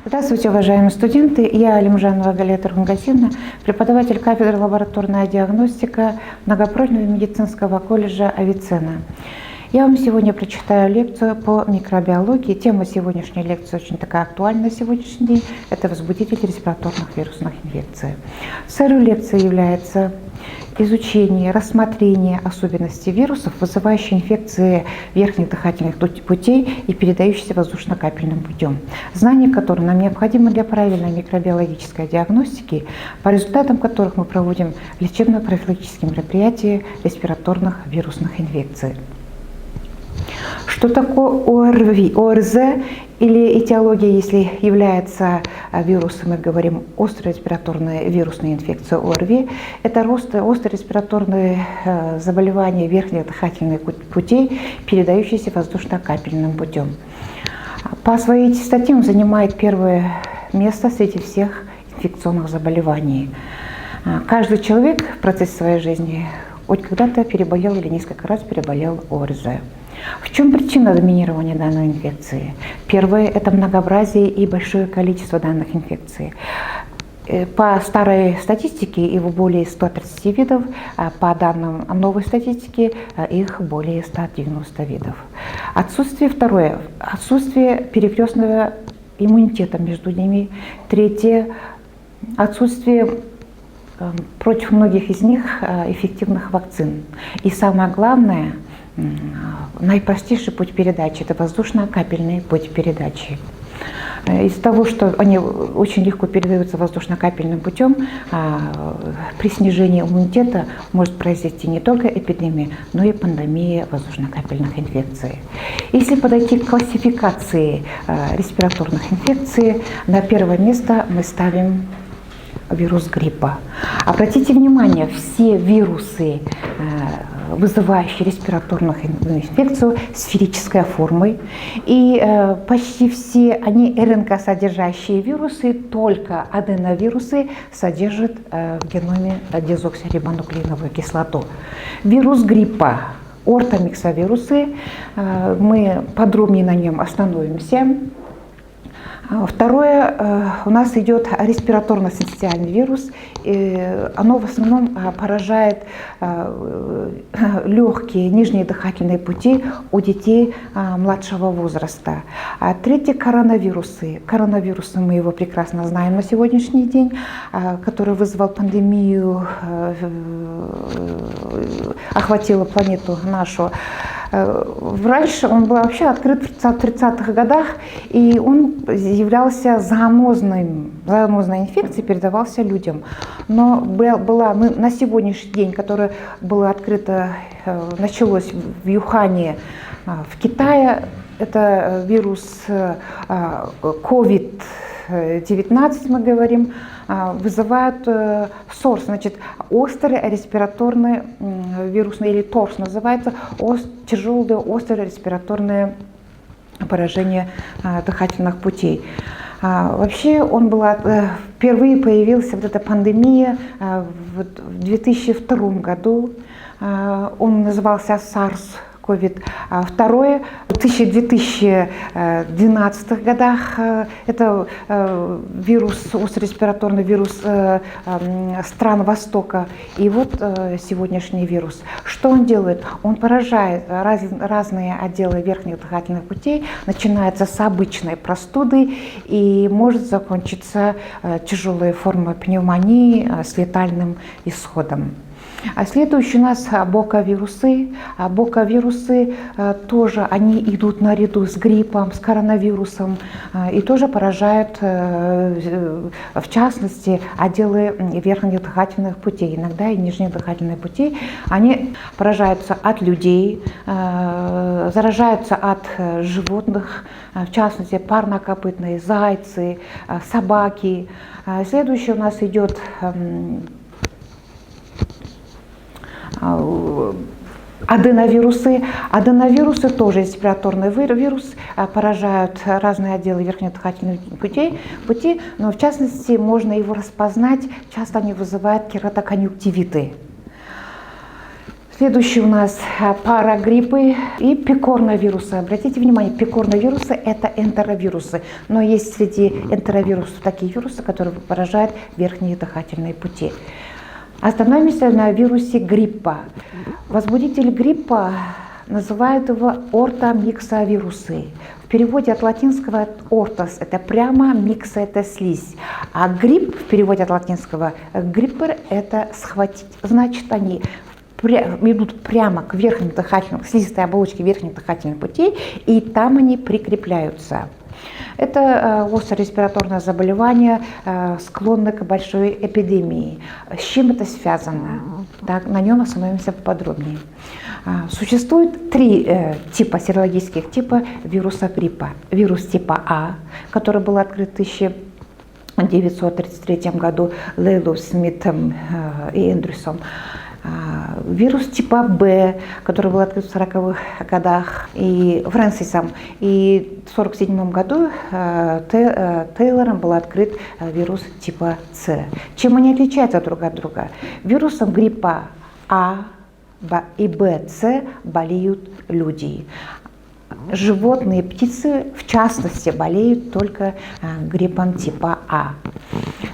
Здравствуйте, уважаемые студенты. Я Алимжанова Галия Тургангасовна, преподаватель кафедры лабораторная диагностика Многопрофильного медицинского колледжа Авиценна. Я вам сегодня прочитаю лекцию по микробиологии. Тема сегодняшней лекции очень такая актуальна на сегодняшний день. Это возбудители респираторных вирусных инфекций. Целью лекции является изучение, рассмотрение особенностей вирусов, вызывающих инфекции верхних дыхательных путей и передающихся воздушно-капельным путем, знания которых нам необходимы для правильной микробиологической диагностики, по результатам которых мы проводим лечебно-профилактические мероприятия респираторных вирусных инфекций. Что такое ОРВИ? ОРЗ или этиология, если является вирусом, мы говорим острая респираторная вирусная инфекция ОРВИ, это острые респираторные заболевания верхних дыхательных путей, передающиеся воздушно-капельным путем. По своей частоте он занимает первое место среди всех инфекционных заболеваний. Каждый человек в процессе своей жизни хоть когда-то переболел или несколько раз переболел ОРЗ. В чем причина доминирования данной инфекции? Первое – это многообразие и большое количество данных инфекций. По старой статистике его более 130 видов, по данным новой статистики их более 190 видов. Второе – отсутствие перекрестного иммунитета между ними. Третье – отсутствие против многих из них эффективных вакцин. И самое главное – наипростейший путь передачи – это воздушно-капельный путь передачи. Из-за того, что они очень легко передаются воздушно-капельным путем, при снижении иммунитета может произойти не только эпидемия, но и пандемия воздушно-капельных инфекций. Если подойти к классификации респираторных инфекций, на первое место мы ставим вирус гриппа. Обратите внимание, все вирусы, вызывающие респираторную инфекцию, сферической формой. И почти все они РНК-содержащие вирусы, только аденовирусы содержат в геноме дезоксирибонуклеиновую кислоту. Вирус гриппа, ортомиксовирусы, мы подробнее на нем остановимся. Второе, у нас идет респираторно-синцитиальный вирус. Оно в основном поражает легкие, нижние дыхательные пути у детей младшего возраста. Третье – коронавирусы. Коронавирусы, мы его прекрасно знаем на сегодняшний день, который вызвал пандемию, охватила планету нашу. Раньше он был вообще открыт в 30-х годах, и он являлся занозной инфекцией, передавался людям. Но была на сегодняшний день, которая была открыта, началось в Юхане, в Китае, это вирус COVID-19, мы говорим, вызывают СОРС, значит, острый респираторный вирусный, или ТОРС называется, тяжелое острое респираторное поражение дыхательных путей. Вообще он впервые появился, вот эта пандемия, в 2002 году, он назывался SARS-CoV. Второе, в 2012 годах, это вирус, острый респираторный вирус стран Востока. И вот сегодняшний вирус. Что он делает? Он поражает разные отделы верхних дыхательных путей, начинается с обычной простуды и может закончиться тяжелой формой пневмонии с летальным исходом. А следующие у нас боковирусы. Боковирусы тоже, они идут наряду с гриппом, с коронавирусом и тоже поражают, в частности, отделы верхних дыхательных путей, иногда и нижних дыхательных путей. Они поражаются от людей, заражаются от животных, в частности, парнокопытные, зайцы, собаки. Следующий у нас идет аденовирусы. Аденовирусы тоже респираторный вирус, поражают разные отделы верхних дыхательных путей, но в частности можно его распознать, часто они вызывают кератоконъюнктивиты. Следующий у нас парагриппы и пикорновирусы. Обратите внимание, пикорновирусы – это энтеровирусы, но есть среди энтеровирусов такие вирусы, которые поражают верхние дыхательные пути. Остановимся на вирусе гриппа. Возбудитель гриппа называют его ортомиксовирусы. В переводе от латинского «ортос» – это прямо, микса – это слизь. А грипп в переводе от латинского «гриппер» – это схватить. Значит, они идут прямо к верхним дыхательным, к слизистой оболочке верхних дыхательных путей, и там они прикрепляются. Это остро-респираторное заболевание, склонное к большой эпидемии. С чем это связано? Так, на нем остановимся поподробнее. Существует три типа, серологических типа вируса гриппа. Вирус типа А, который был открыт в 1933 году Лейлу, Смитом и Эндрюсом. Вирус типа Б, который был открыт в 40-х годах и Фрэнсисом, и в 1947 году Тейлором был открыт вирус типа С. Чем они отличаются друг от друга? Вирусом гриппа А и Б, С болеют люди. Животные, птицы, в частности, болеют только гриппом типа А.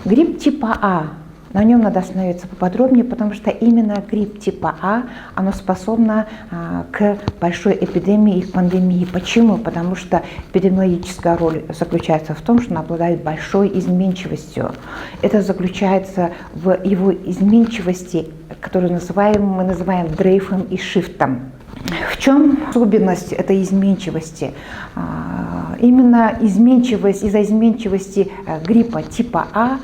Грипп типа А, на нем надо остановиться поподробнее, потому что именно грипп типа А, оно способно к большой эпидемии и к пандемии. Почему? Потому что эпидемиологическая роль заключается в том, что она обладает большой изменчивостью. Это заключается в его изменчивости, которую мы называем дрейфом и шифтом. В чем особенность этой изменчивости? Именно из-за изменчивости гриппа типа А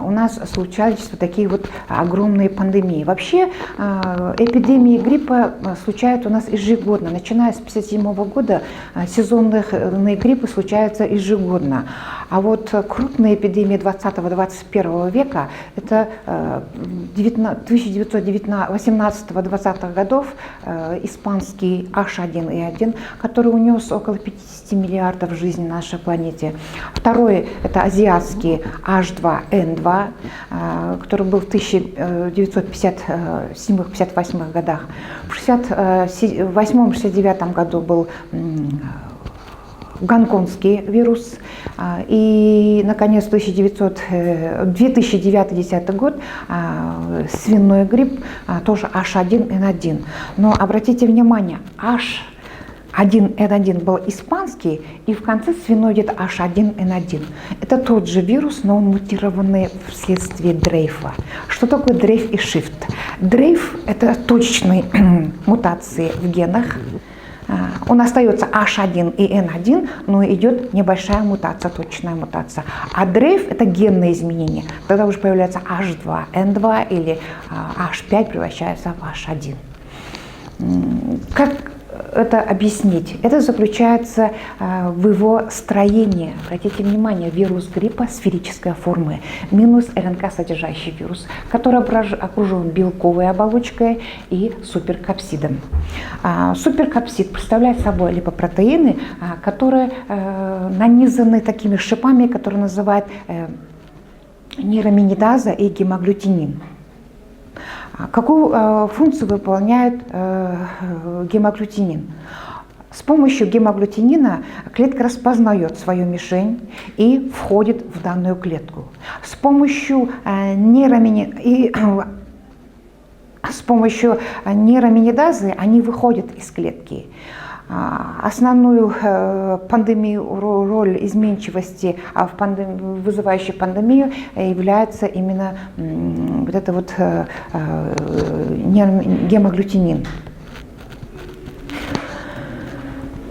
у нас случались вот такие вот огромные пандемии. Вообще эпидемии гриппа случаются у нас ежегодно. Начиная с 1957 года сезонные гриппы случаются ежегодно. А вот крупные эпидемии 20-21 века, это 1918-20 годов, испанский H1N1, который унес около 50 миллиардов жизней на нашей планете. Второй – это азиатский H2N2, который был в 1957-58 годах. В 1968-69 году был гонконгский вирус, и, наконец, 2009-2010 год свиной грипп, тоже H1N1. Но обратите внимание, H1N1 был испанский, и в конце свиной идет H1N1. Это тот же вирус, но он мутированный вследствие дрейфа. Что такое дрейф и шифт? Дрейф – это точечные мутации в генах. Он остается H1 и N1, но идет небольшая мутация, точечная мутация. А дрейф – это генные изменения. Тогда уже появляется H2, N2 или H5 превращается в H1. Как это объяснить? Это заключается в его строении. Обратите внимание, вирус гриппа сферической формы, минус РНК-содержащий вирус, который окружен белковой оболочкой и суперкапсидом. Суперкапсид представляет собой липопротеины, которые нанизаны такими шипами, которые называют нейроминидаза и гемагглютинин. Какую функцию выполняет гемагглютинин? С помощью гемагглютинина клетка распознает свою мишень и входит в данную клетку. С помощью нейроминидазы они выходят из клетки. Основную роль изменчивости, вызывающей пандемию, является именно вот это вот гемагглютинин.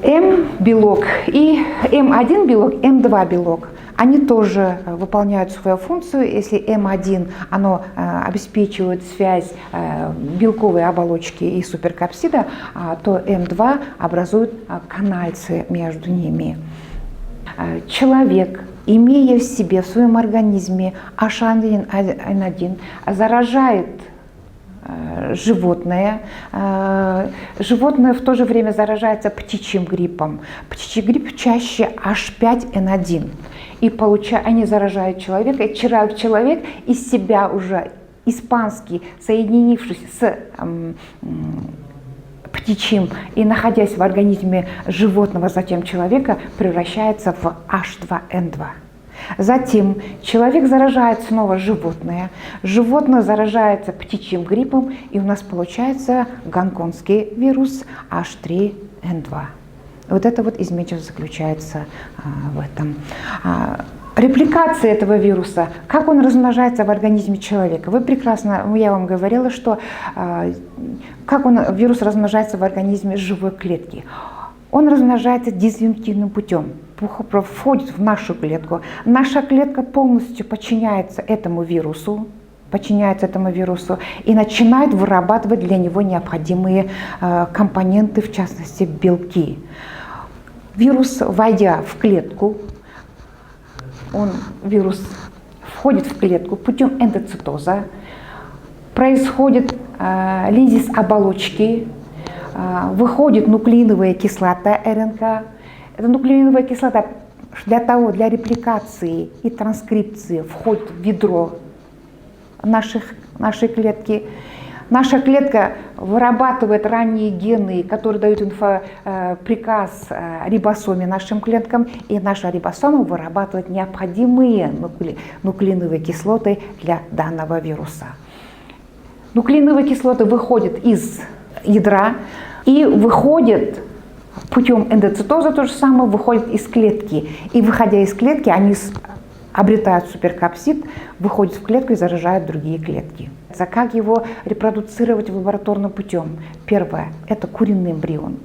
М-белок и М1 белок, М2 белок. Они тоже выполняют свою функцию. Если М1 оно обеспечивает связь белковой оболочки и суперкапсида, то М2 образует канальцы между ними. Человек, имея в себе, в своем организме H1N1, заражает животное. Животное в то же время заражается птичьим гриппом. Птичий грипп чаще H5N1. И они заражают человека, и человек из себя уже испанский, соединившись с птичьим и находясь в организме животного, затем человека, превращается в H2N2. Затем человек заражает снова животное заражается птичьим гриппом, и у нас получается гонконгский вирус H3N2. Вот это вот изменчивость заключается в этом. Репликация этого вируса, как он размножается в организме человека. Вы прекрасно, я вам говорила, что как вирус размножается в организме живой клетки. Он размножается дизъюнктивным путем, входит в нашу клетку. Наша клетка полностью подчиняется этому вирусу и начинает вырабатывать для него необходимые компоненты, в частности белки. Вирус, войдя в клетку, вирус входит в клетку путем эндоцитоза, происходит лизис оболочки, выходит нуклеиновая кислота РНК. Эта нуклеиновая кислота для репликации и транскрипции входит в ядро нашей клетки. Наша клетка вырабатывает ранние гены, которые дают приказ рибосоме, нашим клеткам, и наша рибосома вырабатывает необходимые нуклеиновые кислоты для данного вируса. Нуклеиновые кислоты выходят из ядра и выходят путем эндоцитоза, то же самое, выходят из клетки. И выходя из клетки, они обретают суперкапсид, выходят в клетку и заражают другие клетки. Как его репродуцировать лабораторным путем? Первое – это куриный эмбрион.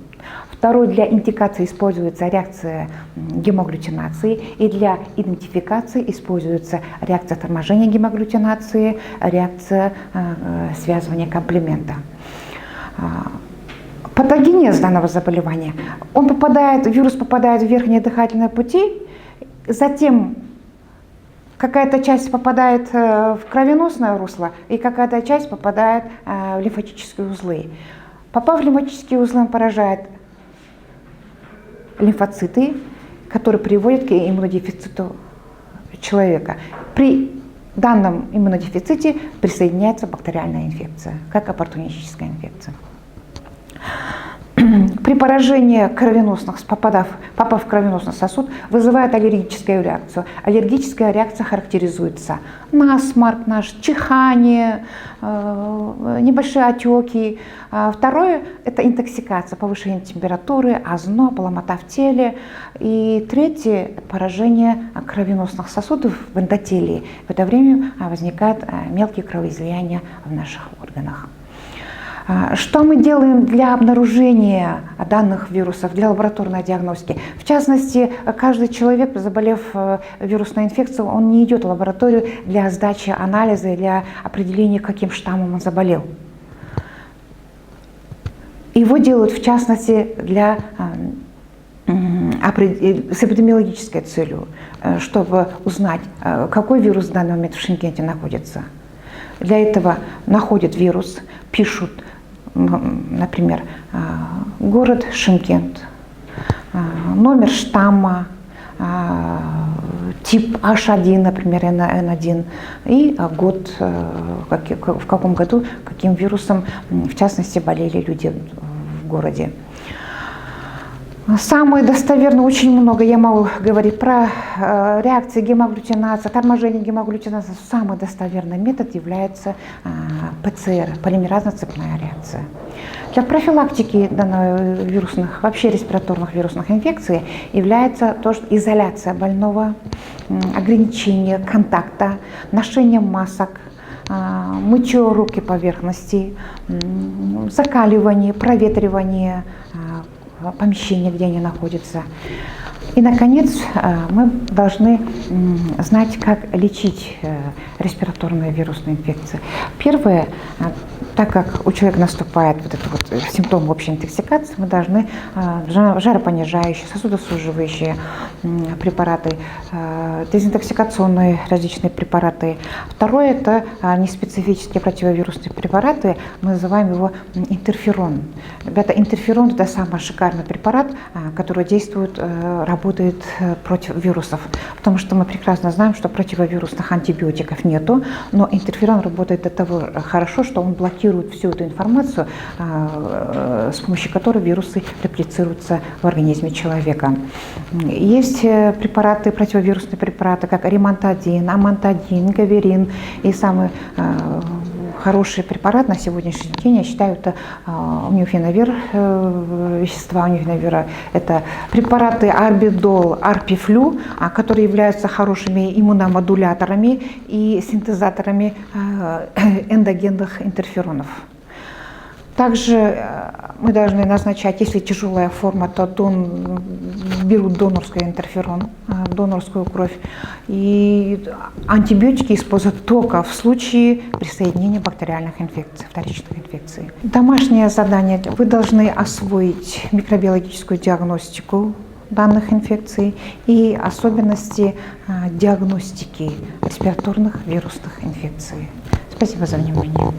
Второе – для индикации используется реакция гемоагглютинации, и для идентификации используется реакция торможения гемоагглютинации, реакция связывания комплемента. Патогенез данного заболевания. Вирус попадает в верхние дыхательные пути, затем какая-то часть попадает в кровеносное русло, и какая-то часть попадает в лимфатические узлы. Попав в лимфатические узлы, он поражает лимфоциты, которые приводят к иммунодефициту человека. При данном иммунодефиците присоединяется бактериальная инфекция, как оппортунистическая инфекция. При поражении попав в кровеносный сосуд, вызывает аллергическую реакцию. Аллергическая реакция характеризуется насморк, чихание, небольшие отеки. Второе – это интоксикация, повышение температуры, озноб, ломота в теле. И третье – поражение кровеносных сосудов в эндотелии. В это время возникают мелкие кровоизлияния в наших органах. Что мы делаем для обнаружения данных вирусов, для лабораторной диагностики? В частности, каждый человек, заболев вирусной инфекцией, он не идет в лабораторию для сдачи анализа, для определения, каким штаммом он заболел. Его делают, в частности, с эпидемиологической целью, чтобы узнать, какой вирус в данный момент в Шымкенте находится. Для этого находят вирус, пишут, например, город Шымкент, номер штамма, тип H1, например, N1, и год, в каком году, каким вирусом, в частности, болели люди в городе. Самые достоверные, очень много я могу говорить про реакции гемоагглютинации, торможение гемоагглютинации. Самый достоверный метод является ПЦР, полимеразно-цепная реакция. Для профилактики вообще респираторных вирусных инфекций является изоляция больного, ограничение контакта, ношение масок, мытье рук и поверхностей, закаливание, проветривание помещения, где они находятся. И, наконец, мы должны знать, как лечить респираторные вирусные инфекции. Первое, Так как у человека наступает вот этот вот симптом общей интоксикации, мы должны жаропонижающие, сосудосуживающие препараты, дезинтоксикационные различные препараты. Второе – это неспецифические противовирусные препараты, мы называем его интерферон. Ребята, интерферон – это самый шикарный препарат, который действует, работает против вирусов, потому что мы прекрасно знаем, что противовирусных антибиотиков нету, но интерферон работает до того хорошо, что он блокирует всю эту информацию, с помощью которой вирусы реплицируются в организме человека. Есть препараты, противовирусные препараты, как ремонтадин, амантадин, гаверин, и самый хороший препарат на сегодняшний день, я считаю, это унифенавир, вещества унифенавира. Это препараты арбидол, арпифлю, которые являются хорошими иммуномодуляторами и синтезаторами эндогенных интерферонов. Также мы должны назначать, если тяжелая форма, то берут донорский интерферон, донорскую кровь. И антибиотики используют только в случае присоединения бактериальных инфекций, вторичных инфекций. Домашнее задание. Вы должны освоить микробиологическую диагностику данных инфекций и особенности диагностики респираторных вирусных инфекций. Спасибо за внимание.